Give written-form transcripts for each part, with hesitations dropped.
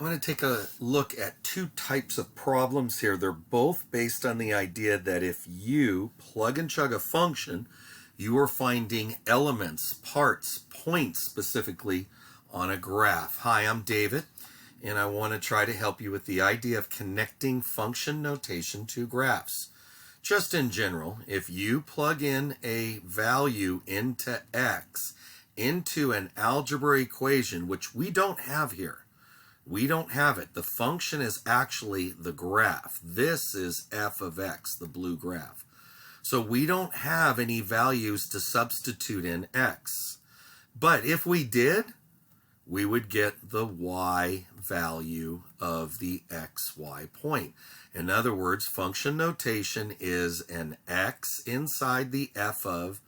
I'm going to take a look at two types of problems here. They're both based on the idea that if you plug and chug a function, you are finding elements, parts, points specifically on a graph. Hi, I'm David, and I want to try to help you with the idea of connecting function notation to graphs. Just in general, if you plug in a value into x into an algebra equation, which we don't have here, we don't have it. The function is actually the graph. This is f of x, the blue graph. So we don't have any values to substitute in x. But if we did, we would get the y value of the xy point. In other words, function notation is an x inside the f of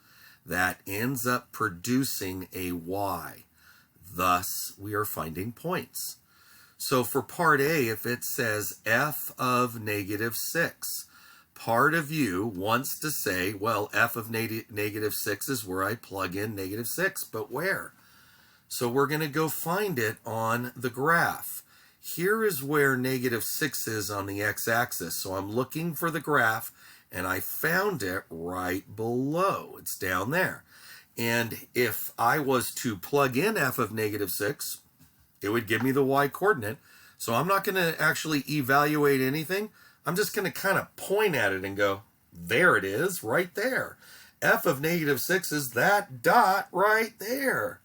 that ends up producing a y. Thus, we are finding points. So for part A, if it says f of negative 6, part of you wants to say, well, f of negative 6 is where I plug in negative 6, but where? So we're going to go find it on the graph. Here is where negative 6 is on the x-axis. So I'm looking for the graph, and I found it right below. It's down there. And if I was to plug in f of negative 6, it would give me the y-coordinate. So I'm not going to actually evaluate anything. I'm just going to kind of point at it and go, there it is, right there. F of negative 6 is that dot right there.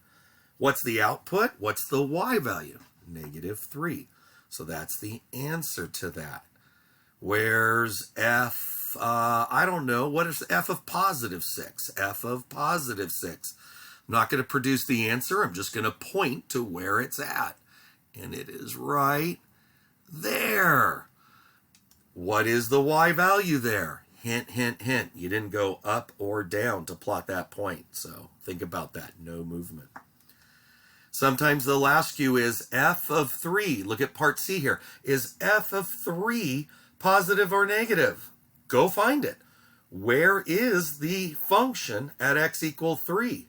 What's the output? What's the y value? Negative 3. So that's the answer to that. Where's f, I don't know, what is f of positive 6? F of positive 6. I'm not going to produce the answer. I'm just going to point to where it's at. And it is right there. What is the y value there? Hint, hint, hint. You didn't go up or down to plot that point. So think about that. No movement. Sometimes they'll ask you, is f of 3, look at part C here, is f of 3 positive or negative? Go find it. Where is the function at x equals 3?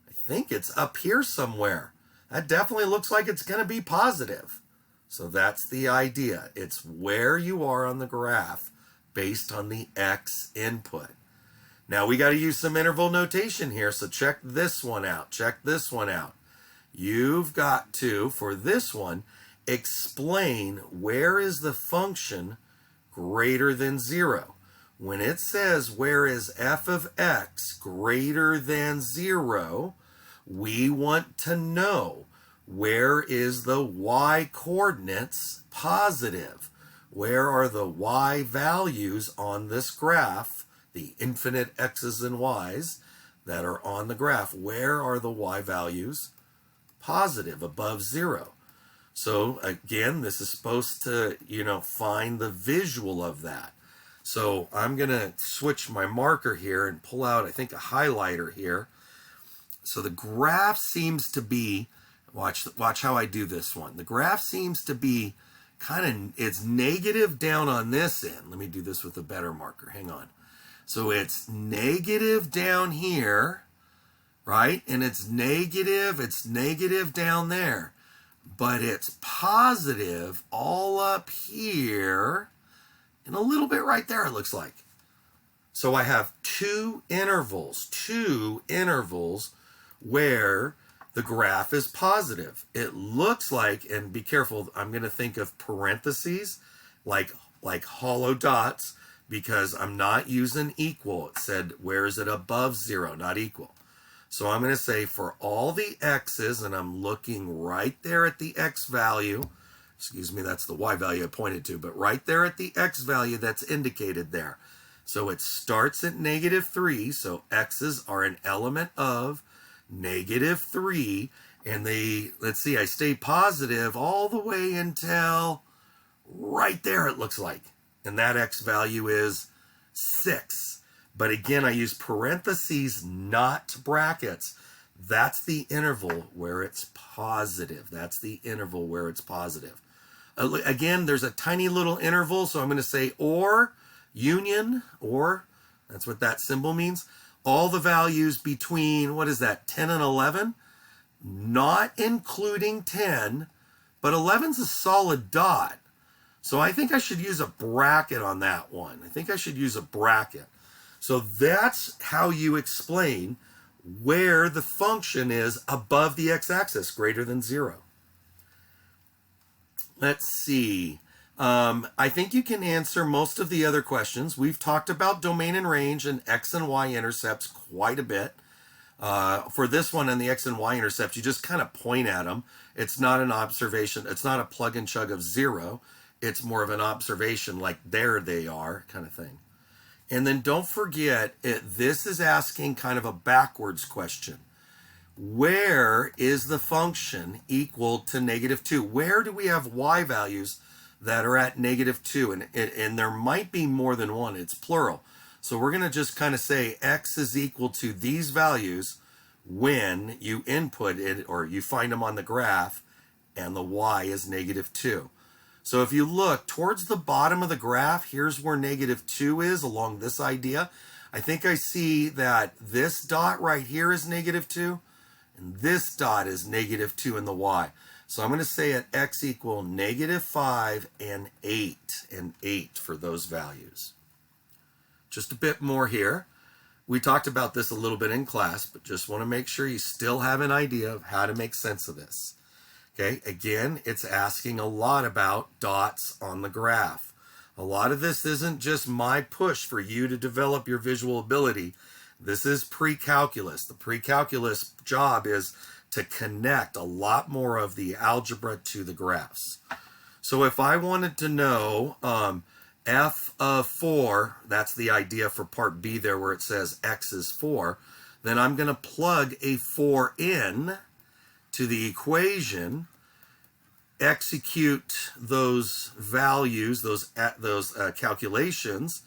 I think it's up here somewhere. That definitely looks like it's going to be positive. So that's the idea. It's where you are on the graph based on the x input. Now we got to use some interval notation here, so check this one out. Check this one out. You've got to, for this one, explain where is the function greater than 0. When it says where is f of x greater than 0, we want to know where is the y coordinates positive. Where are the y values on this graph, the infinite x's and y's that are on the graph? Where are the y values positive, above 0? So again, this is supposed to, find the visual of that. So I'm going to switch my marker here and pull out, I think, a highlighter here. So the graph seems to be, watch how I do this one. The graph seems to be it's negative down on this end. Let me do this with a better marker. Hang on. So it's negative down here, right? And it's negative down there. But it's positive all up here and a little bit right there, it looks like. So I have two intervals where the graph is positive. It looks like, and be careful, I'm going to think of parentheses like hollow dots because I'm not using equal. It said, where is it above 0, not equal. So I'm going to say for all the x's, and I'm looking right there at the x value, excuse me, that's the y value I pointed to, but right there at the x value that's indicated there. So it starts at negative 3, so x's are an element of negative 3, and let's see, I stay positive all the way until right there it looks like. And that x value is 6. But again, I use parentheses, not brackets. That's the interval where it's positive. That's the interval where it's positive. Again, there's a tiny little interval, so I'm going to say or, union, or, that's what that symbol means. All the values between, what is that, 10 and 11? Not including 10, but 11's a solid dot. So I think I should use a bracket on that one. I think I should use a bracket. So that's how you explain where the function is above the x-axis, greater than 0. Let's see. I think you can answer most of the other questions. We've talked about domain and range and x and y intercepts quite a bit. For this one and the x and y intercepts, you just kind of point at them. It's not an observation. It's not a plug and chug of 0. It's more of an observation, like there they are kind of thing. And then don't forget, this is asking kind of a backwards question. Where is the function equal to -2? Where do we have y values that are at -2? And there might be more than one. It's plural. So we're going to just kind of say x is equal to these values when you input it or you find them on the graph and the y is -2. So if you look towards the bottom of the graph, here's where -2 is along this idea. I think I see that this dot right here is -2 and this dot is -2 in the y. So I'm going to say at x equal -5 and 8 for those values. Just a bit more here. We talked about this a little bit in class, but just want to make sure you still have an idea of how to make sense of this. Okay, again, it's asking a lot about dots on the graph. A lot of this isn't just my push for you to develop your visual ability. This is pre-calculus. The pre-calculus job is to connect a lot more of the algebra to the graphs. So if I wanted to know f of 4, that's the idea for part B there where it says x is 4, then I'm going to plug a 4 in to the equation, execute those values, those calculations,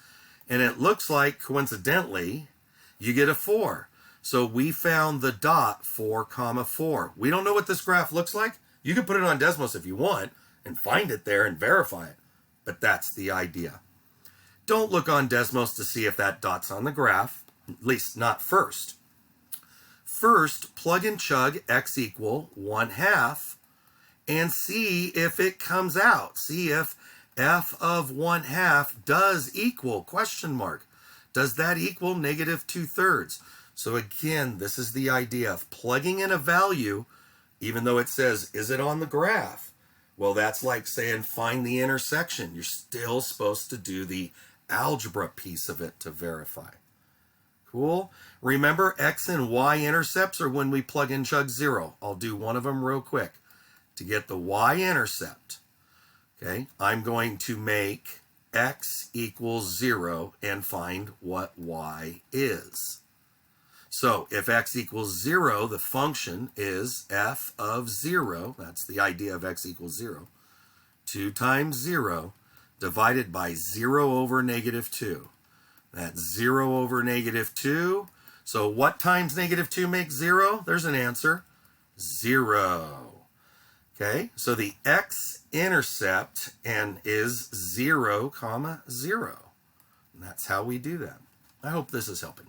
and it looks like, coincidentally, you get a 4. So we found the dot 4, 4. We don't know what this graph looks like. You can put it on Desmos if you want and find it there and verify it, but that's the idea. Don't look on Desmos to see if that dot's on the graph, at least not first. First, plug and chug x equal 1/2 and see if it comes out. See if f of 1/2 does equal, question mark. Does that equal -2/3? So again, this is the idea of plugging in a value, even though it says, is it on the graph? Well, that's like saying find the intersection. You're still supposed to do the algebra piece of it to verify. Cool. Remember, x and y intercepts are when we plug in chug 0. I'll do one of them real quick. To get the y-intercept, okay, I'm going to make x equals 0 and find what y is. So if x equals 0, the function is f of 0. That's the idea of x equals 0. 2 times 0 divided by 0 over -2. That's 0 over -2. So what times -2 makes 0? There's an answer. 0. Okay, so the x-intercept is 0, 0. And that's how we do that. I hope this is helping.